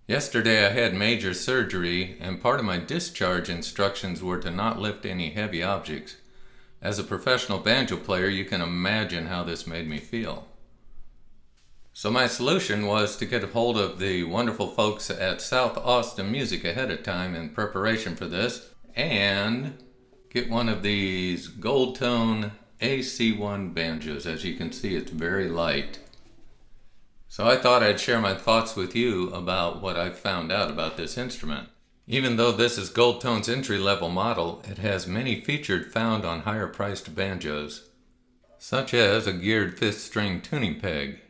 Yesterday I had major surgery, and part of my discharge instructions were to not lift any heavy objects. As a professional banjo player, you can imagine how this made me feel. So my solution was to get a hold of the wonderful folks at South Austin Music ahead of time in preparation for this, and get one of these gold tone AC1 banjos. As you can see, it's very light. So I thought I'd share my thoughts with you about what I've found out about this instrument. Even though this is Gold Tone's entry-level model, it has many features found on higher-priced banjos, such as a geared 5th string tuning peg,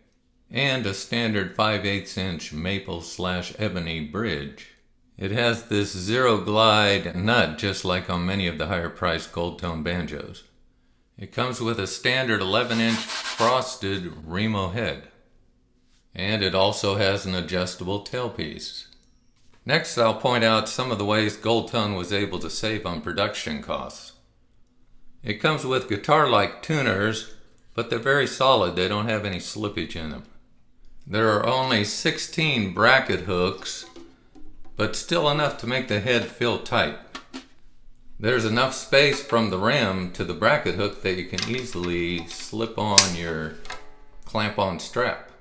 and a standard 5/8 inch maple/ebony bridge. It has this zero glide nut just like on many of the higher-priced Gold Tone banjos. It comes with a standard 11-inch frosted Remo head. And it also has an adjustable tailpiece. Next, I'll point out some of the ways Gold Tone was able to save on production costs. It comes with guitar-like tuners, but they're very solid. They don't have any slippage in them. There are only 16 bracket hooks, but still enough to make the head feel tight. There's enough space from the rim to the bracket hook that you can easily slip on your clamp-on strap.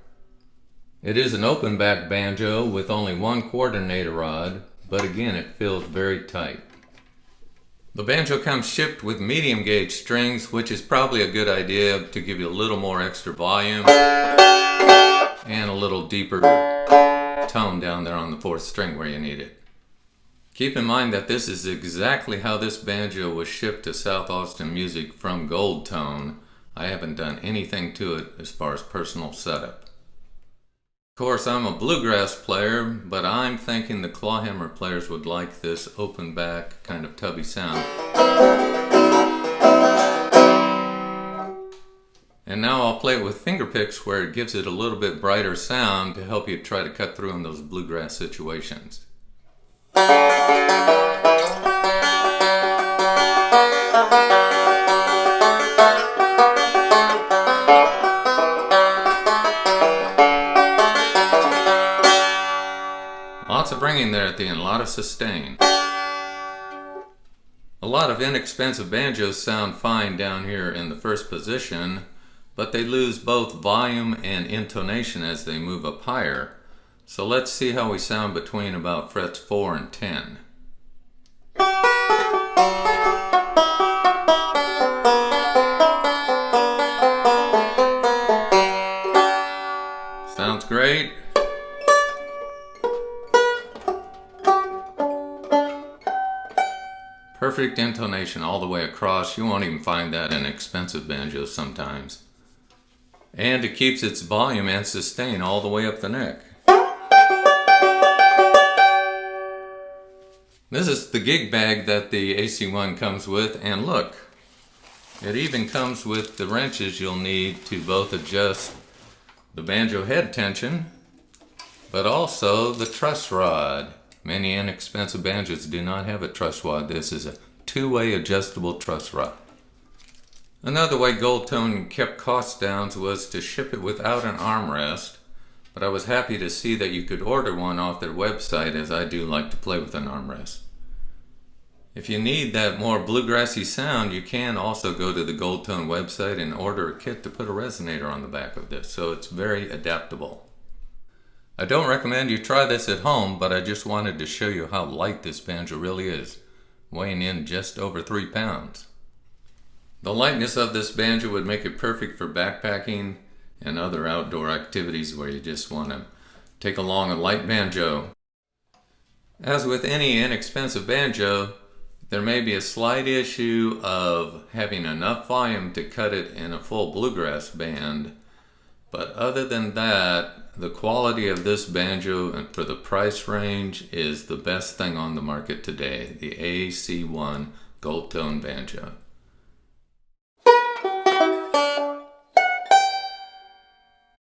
It is an open back banjo with only one coordinator rod, but again it feels very tight. The banjo comes shipped with medium gauge strings, which is probably a good idea to give you a little more extra volume and a little deeper tone down there on the 4th string where you need it. Keep in mind that this is exactly how this banjo was shipped to South Austin Music from Gold Tone. I haven't done anything to it as far as personal setup. Of course, I'm a bluegrass player, but I'm thinking the clawhammer players would like this open back kind of tubby sound. And now I'll play it with finger picks where it gives it a little bit brighter sound to help you try to cut through in those bluegrass situations. Lots of ringing there at the end, a lot of sustain. A lot of inexpensive banjos sound fine down here in the first position, but they lose both volume and intonation as they move up higher. So let's see how we sound between about frets 4 and 10. Sounds great. Perfect intonation all the way across. You won't even find that in expensive banjos sometimes. And it keeps its volume and sustain all the way up the neck. This is the gig bag that the AC1 comes with, and look, it even comes with the wrenches you'll need to both adjust the banjo head tension, but also the truss rod. Many inexpensive banjos do not have a truss rod. This is a two-way adjustable truss rod. Another way Gold Tone kept costs down was to ship it without an armrest, but I was happy to see that you could order one off their website, as I do like to play with an armrest. If you need that more bluegrassy sound, you can also go to the Gold Tone website and order a kit to put a resonator on the back of this, so it's very adaptable. I don't recommend you try this at home, but I just wanted to show you how light this banjo really is, weighing in just over 3 pounds. The lightness of this banjo would make it perfect for backpacking and other outdoor activities where you just want to take along a light banjo. As with any inexpensive banjo, there may be a slight issue of having enough volume to cut it in a full bluegrass band, but other than that, the quality of this banjo and for the price range is the best thing on the market today, the AC1 Gold Tone banjo.